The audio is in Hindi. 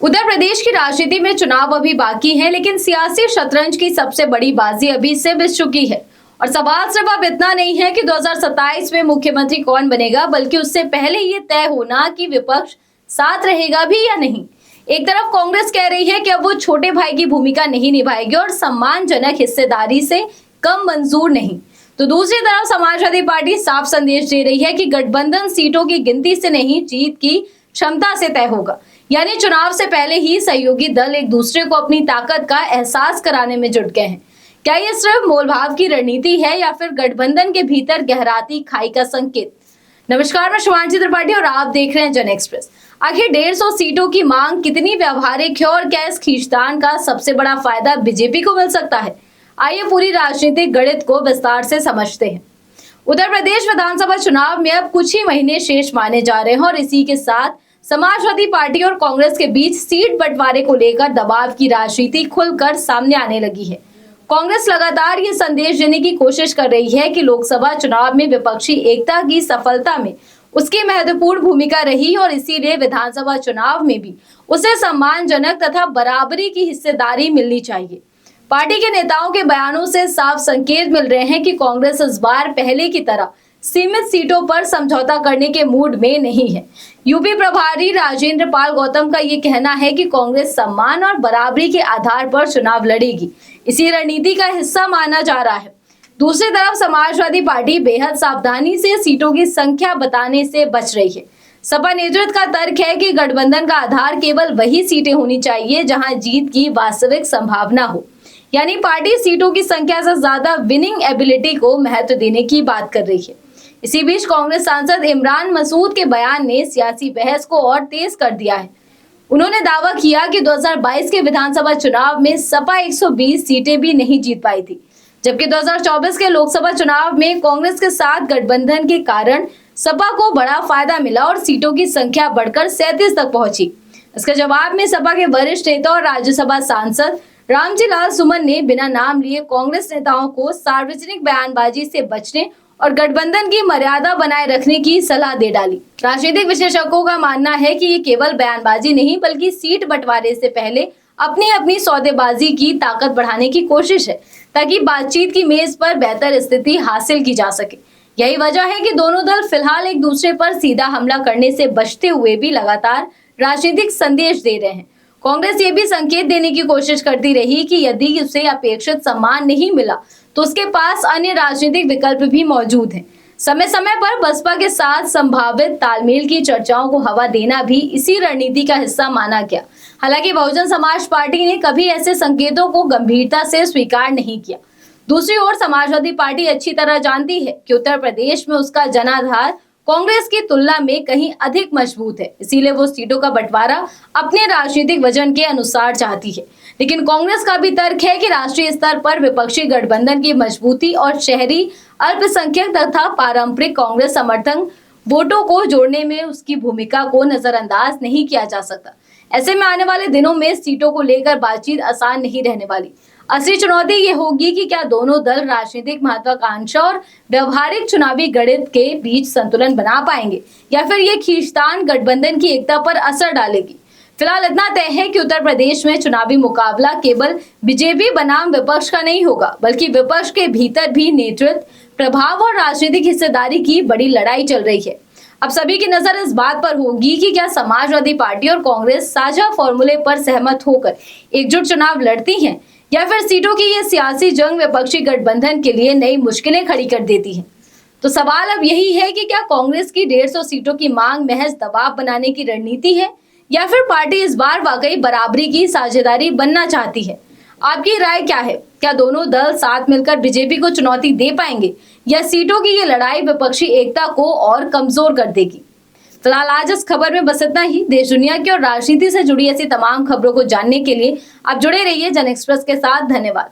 उत्तर प्रदेश की राजनीति में चुनाव अभी बाकी है, लेकिन सियासी शतरंज की सबसे बड़ी बाजी अभी से बिछ चुकी है। और सवाल सिर्फ अब इतना नहीं है कि 2027 में मुख्यमंत्री कौन बनेगा, बल्कि उससे पहले ये तय होना कि विपक्ष साथ रहेगा भी या नहीं। एक तरफ कांग्रेस कह रही है कि अब वो छोटे भाई की भूमिका नहीं निभाएगी और सम्मानजनक हिस्सेदारी से कम मंजूर नहीं, तो दूसरी तरफ समाजवादी पार्टी साफ संदेश दे रही है कि गठबंधन सीटों की गिनती से नहीं, जीत की क्षमता से तय होगा। यानी चुनाव से पहले ही सहयोगी दल एक दूसरे को अपनी ताकत का एहसास कराने में जुट गए हैं। क्या ये सिर्फ मोलभाव की रणनीति है या फिर गठबंधन के भीतर गहराती खाई का संकेत? नमस्कार, मैं शिवांशी त्रिपाठी और आप देख रहे हैं जन एक्सप्रेस। आखिर 150 सीटों की मांग कितनी व्यावहारिक है और क्या इस खींचतान का सबसे बड़ा फायदा बीजेपी को मिल सकता है? आइए पूरी राजनीतिक गणित को विस्तार से समझते हैं। उत्तर प्रदेश विधानसभा चुनाव में अब कुछ ही महीने शेष माने जा रहे हैं और इसी के साथ समाजवादी पार्टी और कांग्रेस के बीच सीट बंटवारे को लेकर दबाव की राजनीति खुलकर सामने आने लगी है। कांग्रेस लगातार ये संदेश देने की कोशिश कर रही है कि लोकसभा चुनाव में विपक्षी एकता की सफलता में उसकी महत्वपूर्ण भूमिका रही और इसीलिए विधानसभा चुनाव में भी उसे सम्मानजनक तथा बराबरी की हिस्सेदारी मिलनी चाहिए। पार्टी के नेताओं के बयानों से साफ संकेत मिल रहे हैं कि कांग्रेस इस बार पहले की तरह सीमित सीटों पर समझौता करने के मूड में नहीं है। यूपी प्रभारी राजेंद्र पाल गौतम का ये कहना है कि कांग्रेस सम्मान और बराबरी के आधार पर चुनाव लड़ेगी, इसी रणनीति का हिस्सा माना जा रहा है। दूसरी तरफ समाजवादी पार्टी बेहद सावधानी से सीटों की संख्या बताने से बच रही है। सपा नेतृत्व का तर्क है कि गठबंधन का आधार केवल वही सीटें होनी चाहिए जहां जीत की वास्तविक संभावना हो, यानी पार्टी सीटों की संख्या से ज्यादा विनिंग एबिलिटी को महत्व देने की बात कर रही है। इसी बीच कांग्रेस सांसद इमरान मसूद के बयान ने सियासी बहस को और तेज कर दिया है। उन्होंने दावा किया कि 2022 के विधानसभा चुनाव में सपा 120 सीटें भी नहीं जीत पाई थी, जबकि 2024 के लोकसभा चुनाव में कांग्रेस के साथ गठबंधन के कारण सपा को बड़ा फायदा मिला और सीटों की संख्या बढ़कर 37 तक पहुंची। इसके जवाब में सपा के वरिष्ठ नेता और राज्यसभा सांसद रामजी लाल सुमन ने बिना नाम लिए कांग्रेस नेताओं को सार्वजनिक बयानबाजी से बचने और गठबंधन की मर्यादा बनाए रखने की सलाह दे डाली। राजनीतिक विशेषज्ञों का मानना है कि ये केवल बयानबाजी नहीं, बल्कि सीट बंटवारे से पहले अपनी अपनी सौदेबाजी की ताकत बढ़ाने की कोशिश है, ताकि बातचीत की मेज पर बेहतर स्थिति हासिल की जा सके। यही वजह है कि दोनों दल फिलहाल एक दूसरे पर सीधा हमला करने से बचते हुए भी लगातार राजनीतिक संदेश दे रहे हैं। कांग्रेस ये भी संकेत देने की कोशिश करती रही कि यदि उसे अपेक्षित सम्मान नहीं मिला तो उसके पास अन्य राजनीतिक विकल्प भी मौजूद हैं। समय समय पर बसपा के साथ संभावित तालमेल की चर्चाओं को हवा देना भी इसी रणनीति का हिस्सा माना गया। हालांकि बहुजन समाज पार्टी ने कभी ऐसे संकेतों को गंभीरता से स्वीकार नहीं किया। दूसरी ओर समाजवादी पार्टी अच्छी तरह जानती है कि उत्तर प्रदेश में उसका जनाधार कांग्रेस की तुलना में कहीं अधिक मजबूत है, इसीलिए वो सीटों का बंटवारा अपने राजनीतिक वजन के अनुसार चाहती है। लेकिन कांग्रेस का भी तर्क है कि राष्ट्रीय स्तर पर विपक्षी गठबंधन की मजबूती और शहरी अल्पसंख्यक तथा पारंपरिक कांग्रेस समर्थन वोटों को जोड़ने में उसकी भूमिका को नजरअंदाज नहीं किया जा सकता। ऐसे में आने वाले दिनों में सीटों को लेकर बातचीत आसान नहीं रहने वाली। असली चुनौती ये होगी कि क्या दोनों दल राजनीतिक महत्वाकांक्षा और व्यवहारिक चुनावी गणित के बीच संतुलन बना पाएंगे, या फिर ये खींचतान गठबंधन की एकता पर असर डालेगी। फिलहाल इतना तय है कि उत्तर प्रदेश में चुनावी मुकाबला केवल बीजेपी बनाम विपक्ष का नहीं होगा, बल्कि विपक्ष के भीतर भी नेतृत्व, प्रभाव और राजनीतिक हिस्सेदारी की बड़ी लड़ाई चल रही है। अब सभी की नजर इस बात पर होगी कि क्या समाजवादी पार्टी और कांग्रेस साझा फॉर्मूले पर सहमत होकर एकजुट चुनाव लड़ती हैं, या फिर सीटों की ये सियासी जंग विपक्षी गठबंधन के लिए नई मुश्किलें खड़ी कर देती है। तो सवाल अब यही है कि क्या कांग्रेस की 150 सीटों की मांग महज दबाव बनाने की रणनीति है, या फिर पार्टी इस बार वाकई बराबरी की साझेदारी बनना चाहती है? आपकी राय क्या है? क्या दोनों दल साथ मिलकर बीजेपी को चुनौती दे पाएंगे, या सीटों की ये लड़ाई विपक्षी एकता को और कमजोर कर देगी? फिलहाल आज इस खबर में बस इतना ही। देश दुनिया की और राजनीति से जुड़ी ऐसी तमाम खबरों को जानने के लिए आप जुड़े रहिए जन एक्सप्रेस के साथ। धन्यवाद।